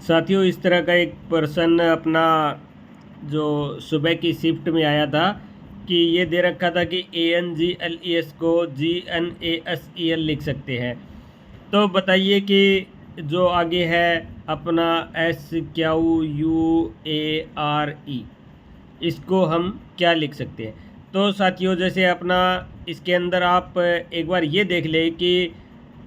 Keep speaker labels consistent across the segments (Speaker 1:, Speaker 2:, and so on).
Speaker 1: साथियों, इस तरह का एक पर्सन अपना जो सुबह की शिफ्ट में आया था कि ये दे रखा था कि ANGLES को GNASEL लिख सकते हैं। तो बताइए कि जो आगे है अपना SQUARE, इसको हम क्या लिख सकते हैं। तो साथियों, जैसे अपना इसके अंदर आप एक बार ये देख लें कि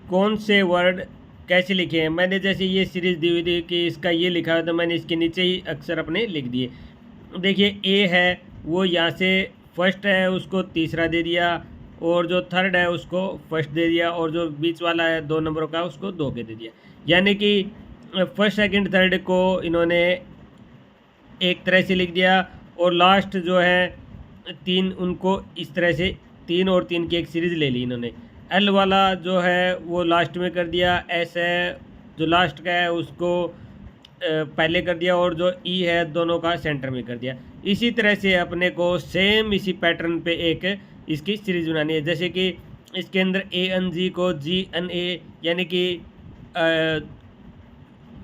Speaker 1: कौन से वर्ड कैसे लिखे हैं। मैंने जैसे ये सीरीज़ दी हुई थी कि इसका ये लिखा है, तो मैंने इसके नीचे ही अक्षर अपने लिख दिए। देखिए ए है वो यहाँ से फर्स्ट है उसको तीसरा दे दिया, और जो थर्ड है उसको फर्स्ट दे दिया, और जो बीच वाला है 2 नंबरों का उसको 2 के दे दिया। यानी कि फर्स्ट सेकंड थर्ड को इन्होंने एक तरह से लिख दिया, और लास्ट जो है 3 उनको इस तरह से 3 और 3 की एक सीरीज़ ले ली इन्होंने। एल वाला जो है वो लास्ट में कर दिया, एस है जो लास्ट का है उसको पहले कर दिया, और जो ई है दोनों का सेंटर में कर दिया। इसी तरह से अपने को सेम इसी पैटर्न पे एक इसकी सीरीज़ बनानी है। जैसे कि इसके अंदर ANG को GNA यानी कि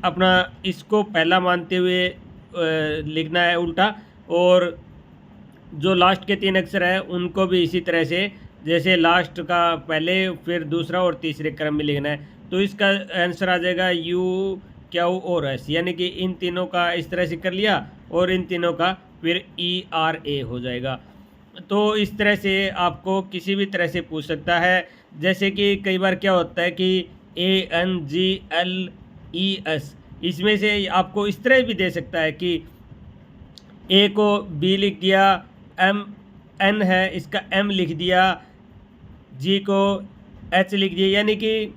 Speaker 1: अपना इसको पहला मानते हुए लिखना है उल्टा, और जो लास्ट के 3 अक्षर हैं उनको भी इसी तरह से जैसे लास्ट का पहले फिर दूसरा और तीसरे क्रम में लिखना है। तो इसका आंसर आ जाएगा UQRS, यानी कि इन तीनों का इस तरह से कर लिया और इन तीनों का फिर ERA हो जाएगा। तो इस तरह से आपको किसी भी तरह से पूछ सकता है। जैसे कि कई बार क्या होता है कि ANGLES, इसमें से आपको इस तरह भी दे सकता है कि ए को बी लिख दिया, एम एन है इसका एम लिख दिया, जी को एच लिख दिया, यानी कि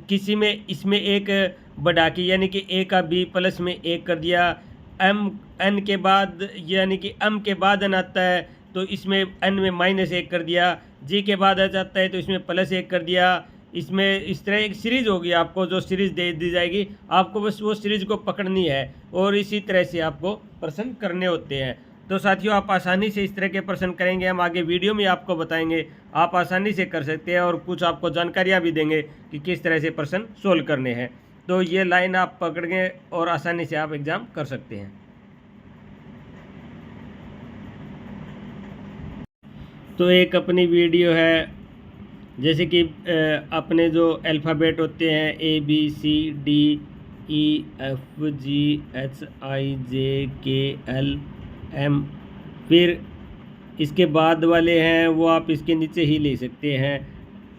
Speaker 1: किसी में इसमें एक बढ़ा के यानी कि ए का बी प्लस में एक कर दिया। एम एन के बाद यानी कि एम के बाद एन आता है तो इसमें एन में -1 कर दिया। जी के बाद आ जाता है तो इसमें +1 कर दिया। इसमें इस तरह एक सीरीज़ होगी, आपको जो सीरीज़ दे दी जाएगी आपको बस वो सीरीज़ को पकड़नी है, और इसी तरह से आपको प्रश्न करने होते हैं। तो साथियों, आप आसानी से इस तरह के प्रश्न करेंगे, हम आगे वीडियो में आपको बताएंगे, आप आसानी से कर सकते हैं, और कुछ आपको जानकारियाँ भी देंगे कि किस तरह से प्रश्न सोल्व करने हैं। तो ये लाइन आप पकड़ के और आसानी से आप एग्ज़ाम कर सकते हैं। तो एक अपनी वीडियो है, जैसे कि अपने जो अल्फ़ाबेट होते हैं ABCDEFGHIJKLM, फिर इसके बाद वाले हैं वो आप इसके नीचे ही ले सकते हैं,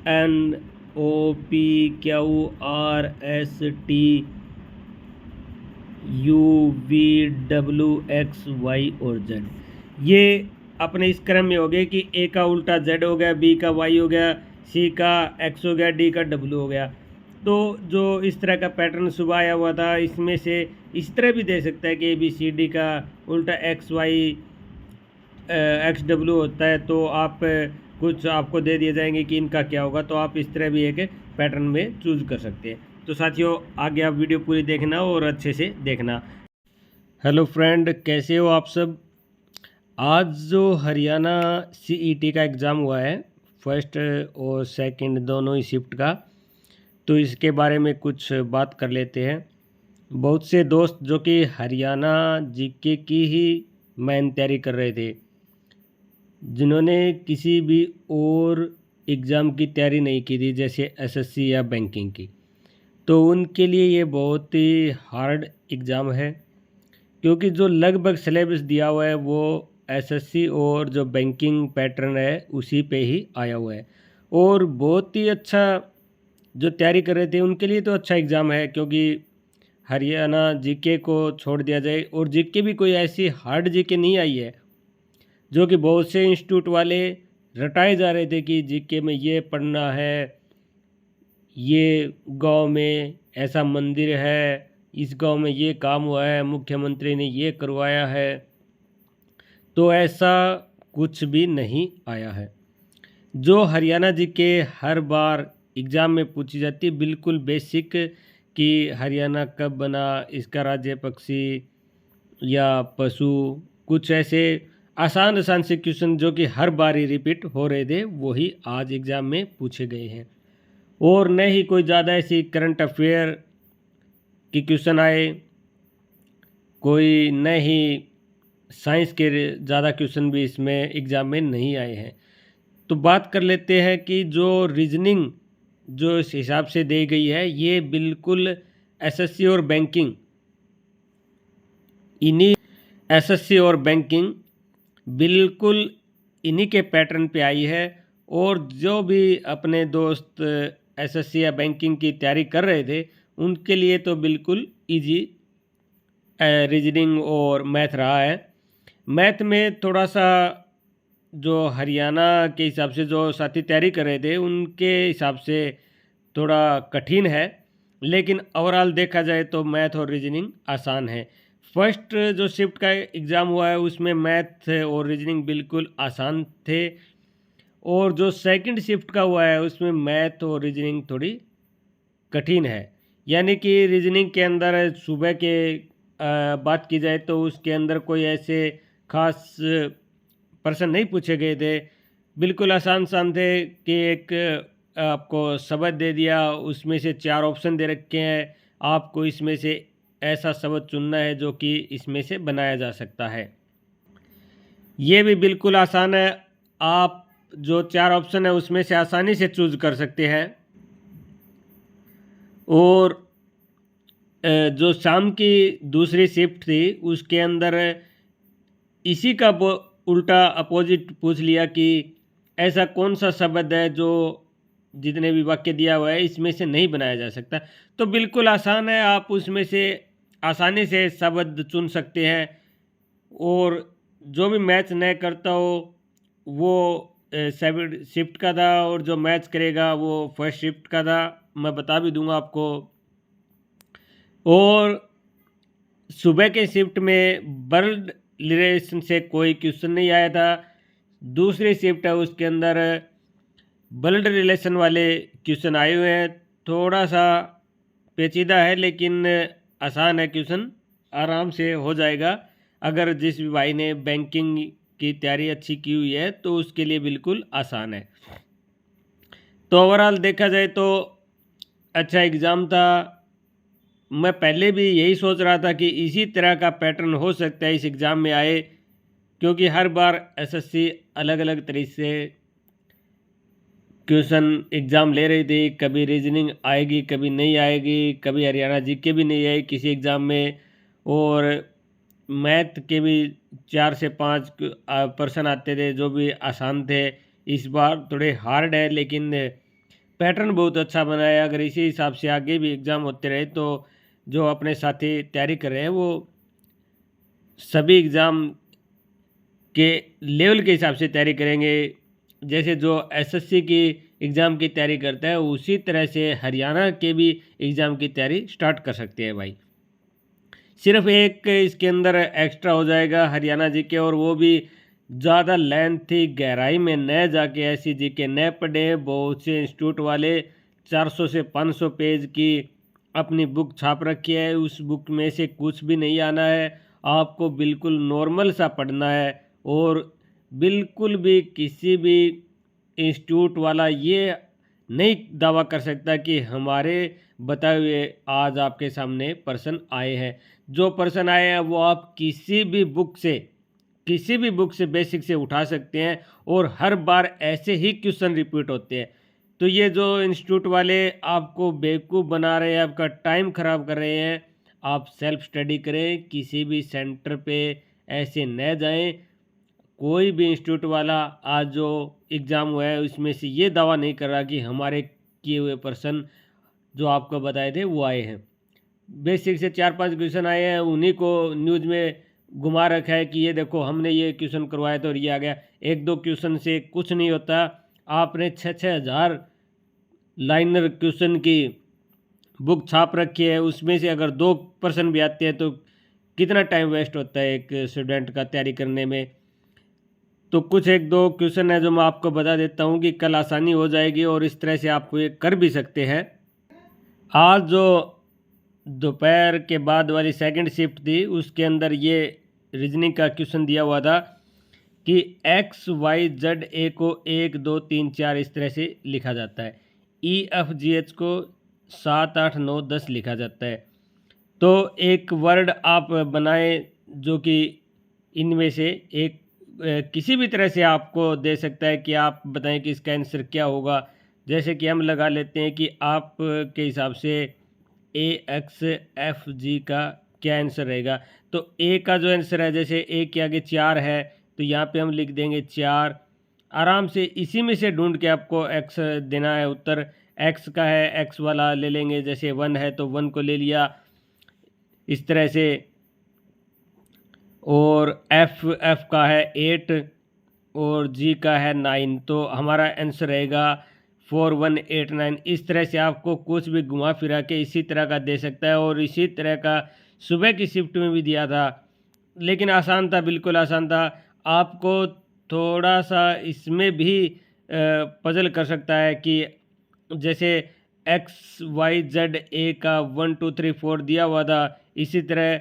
Speaker 1: NOPQRSTUVWXY और Z। ये अपने इस क्रम में हो गए कि ए का उल्टा Z हो गया, बी का Y हो गया, सी का X हो गया, डी का W हो गया। तो जो इस तरह का पैटर्न सुबह आया हुआ था, इसमें से इस तरह भी दे सकता है कि ABCD का उल्टा XY XW होता है, तो आप कुछ आपको दे दिए जाएंगे कि इनका क्या होगा, तो आप इस तरह भी एक पैटर्न में चूज़ कर सकते हैं। तो साथियों, आगे आप वीडियो पूरी देखना और अच्छे से देखना। हेलो फ्रेंड, कैसे हो आप सब। आज जो हरियाणा CET का एग्ज़ाम हुआ है, फर्स्ट और सेकंड दोनों ही शिफ्ट का, तो इसके बारे में कुछ बात कर लेते हैं। बहुत से दोस्त जो कि हरियाणा GK की ही मेन तैयारी कर रहे थे, जिन्होंने किसी भी और एग्ज़ाम की तैयारी नहीं की थी जैसे SSC या बैंकिंग की, तो उनके लिए ये बहुत ही हार्ड एग्ज़ाम है, क्योंकि जो लगभग सिलेबस दिया हुआ है वो SSC और जो बैंकिंग पैटर्न है उसी पे ही आया हुआ है। और बहुत ही अच्छा जो तैयारी कर रहे थे उनके लिए तो अच्छा एग्ज़ाम है, क्योंकि हरियाणा GK को छोड़ दिया जाए और GK भी कोई ऐसी हार्ड GK नहीं आई है, जो कि बहुत से इंस्टीट्यूट वाले रटाए जा रहे थे कि GK में ये पढ़ना है, ये गांव में ऐसा मंदिर है, इस गांव में ये काम हुआ है, मुख्यमंत्री ने ये करवाया है। तो ऐसा कुछ भी नहीं आया है। जो हरियाणा GK हर बार एग्ज़ाम में पूछी जाती है, बिल्कुल बेसिक, कि हरियाणा कब बना, इसका राज्य पक्षी या पशु, कुछ ऐसे आसान से क्वेश्चन जो कि हर बार ही रिपीट हो रहे थे, वही आज एग्ज़ाम में पूछे गए हैं। और न ही कोई ज़्यादा ऐसी करंट अफेयर के क्वेश्चन आए कोई न ही साइंस के ज़्यादा क्वेश्चन भी इसमें एग्ज़ाम में नहीं आए हैं। तो बात कर लेते हैं कि जो रीजनिंग जो इस हिसाब से दी गई है, ये बिल्कुल एसएससी और बैंकिंग इन्हीं एसएससी और बैंकिंग बिल्कुल इन्हीं के पैटर्न पे आई है। और जो भी अपने दोस्त एसएससी या बैंकिंग की तैयारी कर रहे थे, उनके लिए तो बिल्कुल इजी रीजनिंग और मैथ रहा है। मैथ में थोड़ा सा जो हरियाणा के हिसाब से जो साथी तैयारी कर रहे थे, उनके हिसाब से थोड़ा कठिन है, लेकिन ओवरऑल देखा जाए तो मैथ और रीजनिंग आसान है। फर्स्ट जो शिफ्ट का एग्ज़ाम हुआ है उसमें मैथ और रीजनिंग बिल्कुल आसान थे, और जो सेकंड शिफ्ट का हुआ है उसमें मैथ और रीजनिंग थोड़ी कठिन है। यानी कि रीजनिंग के अंदर सुबह के बात की जाए तो उसके अंदर कोई ऐसे खास प्रश्न नहीं पूछे गए थे, बिल्कुल आसान थे कि एक आपको शब्द दे दिया, उसमें से 4 ऑप्शन दे रखे हैं, आपको इसमें से ऐसा शब्द चुनना है जो कि इसमें से बनाया जा सकता है। ये भी बिल्कुल आसान है, आप जो 4 ऑप्शन है उसमें से आसानी से चूज कर सकते हैं। और जो शाम की दूसरी शिफ्ट थी उसके अंदर इसी का उल्टा अपोजिट पूछ लिया कि ऐसा कौन सा शब्द है जो जितने भी वाक्य दिया हुआ है इसमें से नहीं बनाया जा सकता। तो बिल्कुल आसान है, आप उसमें से आसानी से शब्द चुन सकते हैं। और जो भी मैच न करता हो वो सेकंड शिफ्ट का था, और जो मैच करेगा वो फर्स्ट शिफ्ट का था, मैं बता भी दूंगा आपको। और सुबह के शिफ्ट में ब्लड रिलेशन से कोई क्वेश्चन नहीं आया था। दूसरी शिफ्ट है उसके अंदर ब्लड रिलेशन वाले क्वेश्चन आए हुए हैं, थोड़ा सा पेचीदा है लेकिन आसान है, क्वेश्चन आराम से हो जाएगा। अगर जिस भी भाई ने बैंकिंग की तैयारी अच्छी की हुई है तो उसके लिए बिल्कुल आसान है। तो ओवरऑल देखा जाए तो अच्छा एग्ज़ाम था। मैं पहले भी यही सोच रहा था कि इसी तरह का पैटर्न हो सकता है इस एग्ज़ाम में आए, क्योंकि हर बार एसएससी अलग अलग तरीके से क्वेश्चन एग्ज़ाम ले रही थी। कभी रीजनिंग आएगी, कभी नहीं आएगी, कभी हरियाणा जीके भी नहीं आई किसी एग्ज़ाम में, और मैथ के भी 4 से 5 प्रश्न आते थे जो भी आसान थे। इस बार थोड़े हार्ड है लेकिन पैटर्न बहुत अच्छा बनाया। अगर इसी हिसाब से आगे भी एग्ज़ाम होते रहे तो जो अपने साथी तैयारी कर रहे हैं वो सभी एग्ज़ाम के लेवल के हिसाब से तैयारी करेंगे। जैसे जो एसएससी की एग्ज़ाम की तैयारी करता है उसी तरह से हरियाणा के भी एग्ज़ाम की तैयारी स्टार्ट कर सकते हैं भाई। सिर्फ एक इसके अंदर एक्स्ट्रा हो जाएगा हरियाणा जीके, और वो भी ज़्यादा लेंथी गहराई में न जाके ऐसी जीके न पढ़े। बहुत से इंस्टीट्यूट वाले 400 से 500 पेज की अपनी बुक छाप रखी है, उस बुक में से कुछ भी नहीं आना है। आपको बिल्कुल नॉर्मल सा पढ़ना है, और बिल्कुल भी किसी भी इंस्टीट्यूट वाला ये नहीं दावा कर सकता कि हमारे बताए हुए आज आपके सामने प्रश्न आए हैं। जो प्रश्न आए हैं वो आप किसी भी बुक से बेसिक से उठा सकते हैं, और हर बार ऐसे ही क्वेश्चन रिपीट होते हैं। तो ये जो इंस्टीट्यूट वाले आपको बेवकूफ़ बना रहे हैं, आपका टाइम ख़राब कर रहे हैं, आप सेल्फ स्टडी करें, किसी भी सेंटर पे ऐसे न जाएं। कोई भी इंस्टीट्यूट वाला आज जो एग्ज़ाम हुआ है उसमें से ये दावा नहीं कर रहा कि हमारे किए हुए प्रश्न जो आपको बताए थे वो आए हैं। बेसिक से 4-5 क्वेश्चन आए हैं, उन्हीं को न्यूज़ में घुमा रखा है कि ये देखो हमने ये क्वेश्चन करवाया था और ये आ गया। 1-2 क्वेश्चन से कुछ नहीं होता। आपने 6-6 हज़ार लाइनर क्वेश्चन की बुक छाप रखी है, उसमें से अगर 2 प्रश्न भी आते हैं तो कितना टाइम वेस्ट होता है एक स्टूडेंट का तैयारी करने में। तो कुछ 1-2 क्वेश्चन है जो मैं आपको बता देता हूँ कि कल आसानी हो जाएगी, और इस तरह से आप ये कर भी सकते हैं। आज जो दोपहर के बाद वाली सेकंड शिफ्ट थी उसके अंदर ये रीजनिंग का क्वेश्चन दिया हुआ था कि एक्स वाई जेड ए को 1 2 3 4 इस तरह से लिखा जाता है, ई एफ जी एच को 7 8 9 10 लिखा जाता है। तो एक वर्ड आप बनाएं जो कि इनमें से एक किसी भी तरह से आपको दे सकता है कि आप बताएं कि इसका आंसर क्या होगा। जैसे कि हम लगा लेते हैं कि आप के हिसाब से ए एक्स एफ जी का क्या आंसर रहेगा। तो ए का जो आंसर है, जैसे ए के आगे 4 है तो यहाँ पे हम लिख देंगे 4। आराम से इसी में से ढूंढ के आपको एक्स देना है उत्तर। एक्स का है, एक्स वाला ले लेंगे, जैसे 1 है तो 1 को ले लिया इस तरह से। और एफ का है 8 और जी का है 9, तो हमारा आंसर रहेगा 4189। इस तरह से आपको कुछ भी घुमा फिरा के इसी तरह का दे सकता है। और इसी तरह का सुबह की शिफ्ट में भी दिया था, लेकिन आसान था, बिल्कुल आसान था। आपको थोड़ा सा इसमें भी पजल कर सकता है कि जैसे एक्स वाई जेड ए का 1 2 3 4 दिया हुआ था, इसी तरह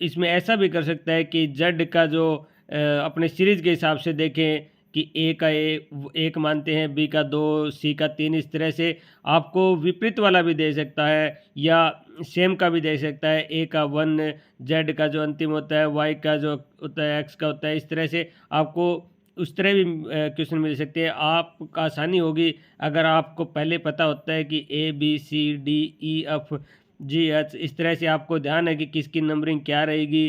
Speaker 1: इसमें ऐसा भी कर सकता है कि जेड का जो अपने सीरीज़ के हिसाब से देखें कि ए का एक मानते हैं, बी का 2, सी का 3, इस तरह से आपको विपरीत वाला भी दे सकता है या सेम का भी दे सकता है। ए का 1, जेड का जो अंतिम होता है, वाई का जो होता है, एक्स का होता है, इस तरह से आपको उस तरह भी क्वेश्चन मिल सकते हैं। आपको आसानी होगी अगर आपको पहले पता होता है कि A B C D E F G H, इस तरह से आपको ध्यान है कि किसकी नंबरिंग क्या रहेगी,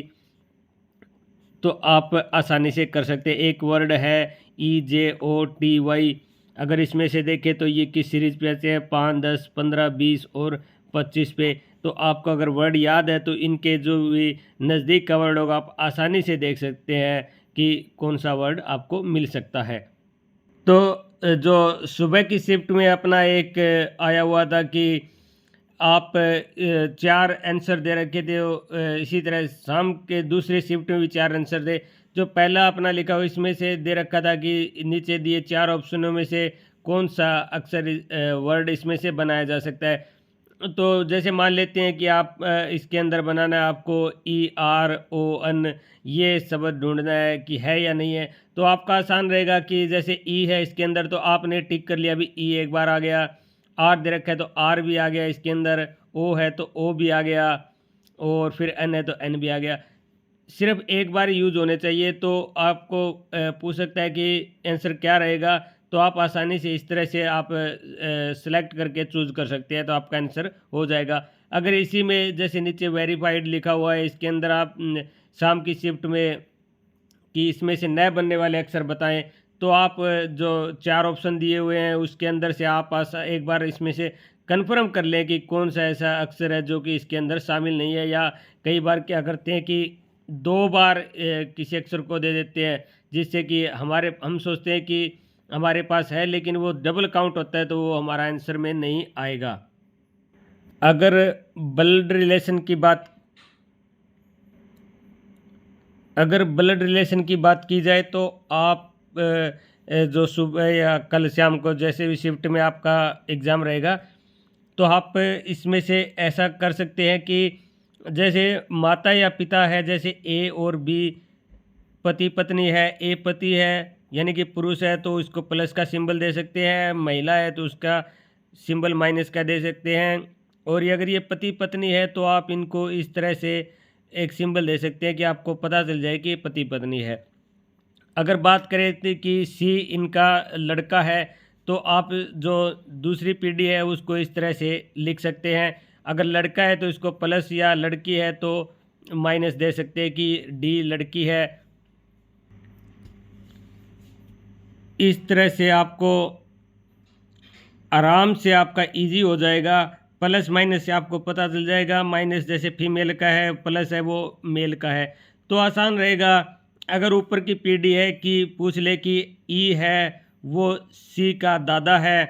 Speaker 1: तो आप आसानी से कर सकते हैं। एक वर्ड है EJOTY, अगर इसमें से देखें तो ये किस सीरीज़ पे आते हैं, 5, 10, 15, 20 और 25 पे। तो आपको अगर वर्ड याद है तो इनके जो भी नज़दीक का वर्ड होगा आप आसानी से देख सकते हैं कि कौन सा वर्ड आपको मिल सकता है। तो जो सुबह की शिफ्ट में अपना एक आया हुआ था कि आप 4 आंसर दे रखे थे, इसी तरह शाम के दूसरे शिफ्ट में भी 4 आंसर थे। जो पहला अपना लिखा हुआ इसमें से दे रखा था कि नीचे दिए 4 ऑप्शनों में से कौन सा अक्सर वर्ड इसमें से बनाया जा सकता है। तो जैसे मान लेते हैं कि आप इसके अंदर बनाना है आपको ERON, ये शब्द ढूंढना है कि है या नहीं है। तो आपका आसान रहेगा कि जैसे ई है इसके अंदर तो आपने टिक कर लिया, अभी ई एक बार आ गया। आर दे रखा है तो आर भी आ गया इसके अंदर, ओ है तो ओ भी आ गया, और फिर एन है तो एन भी आ गया। सिर्फ एक बार यूज़ होने चाहिए। तो आपको पूछ सकता है कि आंसर क्या रहेगा, तो आप आसानी से इस तरह से आप सेलेक्ट करके चूज़ कर सकते हैं, तो आपका आंसर हो जाएगा। अगर इसी में जैसे नीचे वेरीफाइड लिखा हुआ है, इसके अंदर आप शाम की शिफ्ट में कि इसमें से नए बनने वाले अक्षर बताएं, तो आप जो 4 ऑप्शन दिए हुए हैं उसके अंदर से आप एक बार इसमें से कंफर्म कर लें कि कौन सा ऐसा अक्षर है जो कि इसके अंदर शामिल नहीं है। या कई बार क्या करते हैं कि 2 बार किसी अक्षर को दे देते हैं, जिससे कि हम सोचते हैं कि हमारे पास है, लेकिन वो डबल काउंट होता है तो वो हमारा आंसर में नहीं आएगा। अगर ब्लड रिलेशन की बात अगर ब्लड रिलेशन की बात की जाए तो आप जो सुबह या कल शाम को जैसे भी शिफ्ट में आपका एग्ज़ाम रहेगा, तो आप इसमें से ऐसा कर सकते हैं कि जैसे माता या पिता है, जैसे ए और बी, पति पत्नी है, ए पति है यानी कि पुरुष है तो इसको प्लस का सिंबल दे सकते हैं, महिला है तो उसका सिंबल माइनस का दे सकते हैं। और ये अगर ये पति पत्नी है तो आप इनको इस तरह से एक सिंबल दे सकते हैं कि आपको पता चल जाए कि पति पत्नी है। अगर बात करें तो कि सी इनका लड़का है, तो आप जो दूसरी पीढ़ी है उसको इस तरह से लिख सकते हैं। अगर लड़का है तो इसको प्लस, या लड़की है तो माइनस दे सकते हैं कि डी लड़की है। इस तरह से आपको आराम से आपका इजी हो जाएगा। प्लस माइनस से आपको पता चल जाएगा, माइनस जैसे फीमेल का है, प्लस है वो मेल का है, तो आसान रहेगा। अगर ऊपर की पीढ़ी है कि पूछ ले कि ई है वो सी का दादा है,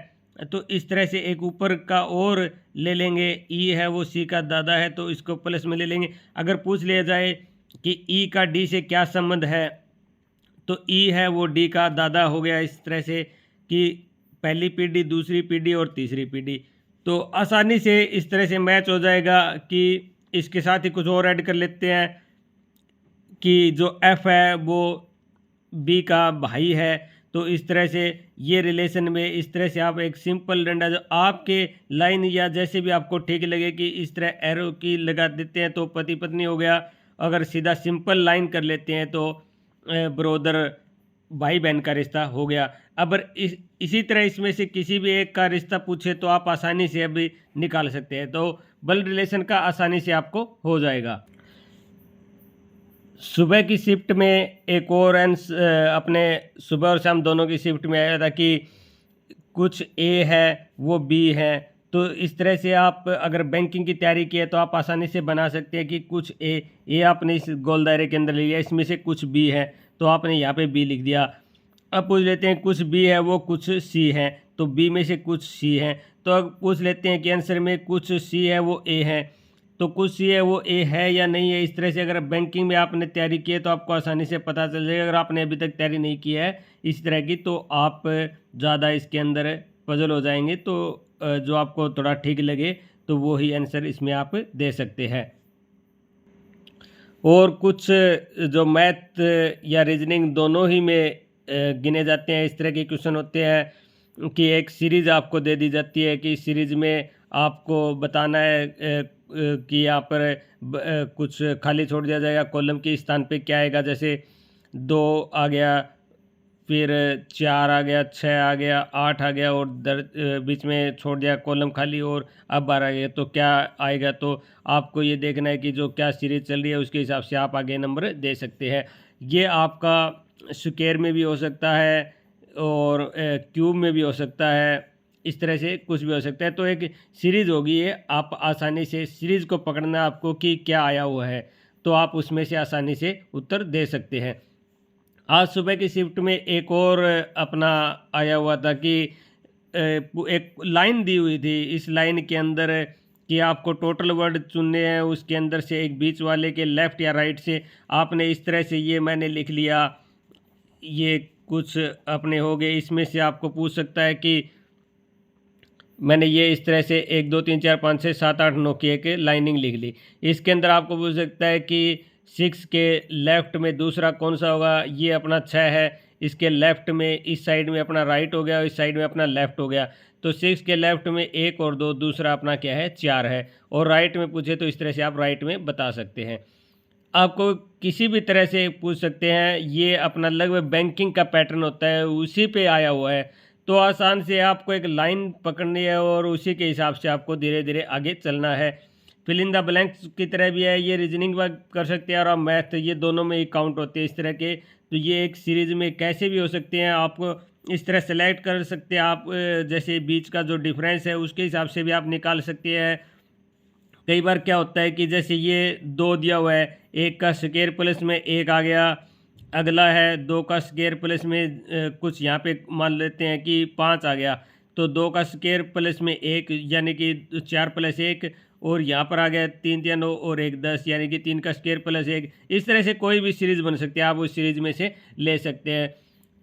Speaker 1: तो इस तरह से एक ऊपर का और ले लेंगे, ई है वो सी का दादा है तो इसको प्लस में ले लेंगे। अगर पूछ लिया जाए कि ई का डी से क्या संबंध है, तो ई है वो डी का दादा हो गया। इस तरह से कि पहली पीढ़ी, दूसरी पीढ़ी और तीसरी पीढ़ी, तो आसानी से इस तरह से मैच हो जाएगा। कि इसके साथ ही कुछ और ऐड कर लेते हैं कि जो एफ है वो बी का भाई है, तो इस तरह से ये रिलेशन में इस तरह से आप एक सिंपल डंडा जो आपके लाइन या जैसे भी आपको ठीक लगे कि इस तरह एरो की लगा देते हैं तो पति पत्नी हो गया। अगर सीधा सिंपल लाइन कर लेते हैं तो ब्रोदर भाई बहन का रिश्ता हो गया। अब इसी तरह इसमें से किसी भी एक का रिश्ता पूछे तो आप आसानी से अभी निकाल सकते हैं। तो ब्लड रिलेशन का आसानी से आपको हो जाएगा। सुबह की शिफ्ट में एक और अपने सुबह और शाम दोनों की शिफ्ट में आया था कि कुछ ए है वो बी है। तो इस तरह से आप अगर बैंकिंग की तैयारी की है तो आप आसानी से बना सकते हैं कि कुछ ए आपने इस गोल दायरे के अंदर ले लिया, इसमें से कुछ बी है तो आपने यहाँ पे बी लिख दिया। अब पूछ लेते हैं कुछ बी है वो कुछ सी है, तो बी में से कुछ सी है। तो अब पूछ लेते हैं कि आंसर में कुछ सी है वो ए है, तो कुछ सी है वो ए है या नहीं है। इस तरह से अगर बैंकिंग में आपने तैयारी की है तो आपको आसानी से पता चल जाएगा। अगर आपने अभी तक तैयारी नहीं की है इस तरह की तो आप ज़्यादा इसके अंदर पजल हो जाएंगे। तो जो आपको थोड़ा ठीक लगे तो वो ही आंसर इसमें आप दे सकते हैं। और कुछ जो मैथ या रीजनिंग दोनों ही में गिने जाते हैं, इस तरह के क्वेश्चन होते हैं कि एक सीरीज़ आपको दे दी जाती है कि इस सीरीज़ में आपको बताना है कि यहाँ पर कुछ खाली छोड़ दिया जाएगा, कॉलम के स्थान पे क्या आएगा। जैसे 2 आ गया, फिर 4 आ गया, 6 आ गया, 8 आ गया और बीच में छोड़ दिया कॉलम खाली और अब 12 आ गया, तो क्या आएगा। तो आपको ये देखना है कि जो क्या सीरीज चल रही है उसके हिसाब से आप आगे नंबर दे सकते हैं। ये आपका स्क्वायर में भी हो सकता है और क्यूब में भी हो सकता है, इस तरह से कुछ भी हो सकता है। तो एक सीरीज़ होगी ये, आप आसानी से सीरीज़ को पकड़ना है आपको कि क्या आया हुआ है, तो आप उसमें से आसानी से उत्तर दे सकते हैं। आज सुबह की शिफ्ट में एक और अपना आया हुआ था कि एक लाइन दी हुई थी, इस लाइन के अंदर कि आपको टोटल वर्ड चुनने हैं, उसके अंदर से एक बीच वाले के लेफ़्ट या राइट से आपने इस तरह से ये मैंने लिख लिया, ये कुछ अपने हो गए। इसमें से आपको पूछ सकता है कि मैंने ये इस तरह से 1 2 3 4 5 6 7 8 9 की एक लाइनिंग लिख ली। इसके अंदर आपको पूछ सकता है कि 6 के लेफ़्ट में दूसरा कौन सा होगा, ये अपना 6 है, इसके लेफ़्ट में इस साइड में अपना राइट हो गया और इस साइड में अपना लेफ़्ट हो गया। तो 6 के लेफ़्ट में 1 और 2, दूसरा अपना क्या है 4 है। और राइट में पूछे तो इस तरह से आप राइट में बता सकते हैं। आपको किसी भी तरह से पूछ सकते हैं, ये अपना लगभग बैंकिंग का पैटर्न होता है उसी पे आया हुआ है। तो आसान से आपको एक लाइन पकड़नी है और उसी के हिसाब से आपको धीरे धीरे आगे चलना है। फिल इन द ब्लैंक्स की तरह भी है, ये रीजनिंग कर सकते हैं और मैथ, ये दोनों में ही काउंट होते हैं इस तरह के। तो ये एक सीरीज़ में कैसे भी हो सकते हैं, आपको इस तरह सेलेक्ट कर सकते हैं आप। जैसे बीच का जो डिफरेंस है उसके हिसाब से भी आप निकाल सकते हैं। कई बार क्या होता है कि जैसे ये 2 दिया हुआ है, 1 का स्क्वायर प्लस में 1 आ गया, अगला है 2 का स्क्वायर प्लस में कुछ यहाँ पे मान लेते हैं कि 5 आ गया, तो 2 का स्क्वायर प्लस में 1 यानी कि 4 प्लस 1, और यहाँ पर आ गया 3 3 9 और 1 10 यानी कि 3 का स्क्वायर प्लस 1। इस तरह से कोई भी सीरीज़ बन सकती है, आप उस सीरीज़ में से ले सकते हैं।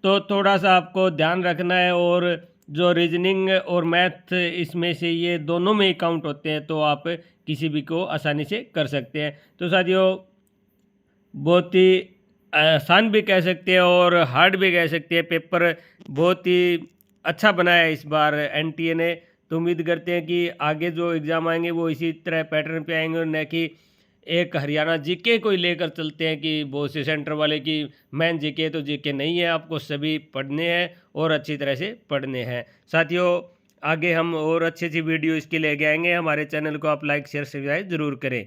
Speaker 1: तो थोड़ा सा आपको ध्यान रखना है। और जो रीजनिंग और मैथ इसमें से ये दोनों में ही काउंट होते हैं, तो आप किसी भी को आसानी से कर सकते हैं। तो साथियों, बहुत ही आसान भी कह सकते हैं और हार्ड भी कह सकते हैं। पेपर बहुत ही अच्छा बनाया है इस बार एनटीए ने। तो उम्मीद करते हैं कि आगे जो एग्ज़ाम आएंगे वो इसी तरह पैटर्न पे आएंगे और न कि एक हरियाणा जीके को ही लेकर चलते हैं कि बहुत से सेंटर वाले की मैन जीके, तो जीके नहीं है, आपको सभी पढ़ने हैं और अच्छी तरह से पढ़ने हैं। साथियों, आगे हम और अच्छी अच्छी वीडियो इसके लेके आएंगे। हमारे चैनल को आप लाइक शेयर सब्सक्राइब ज़रूर करें।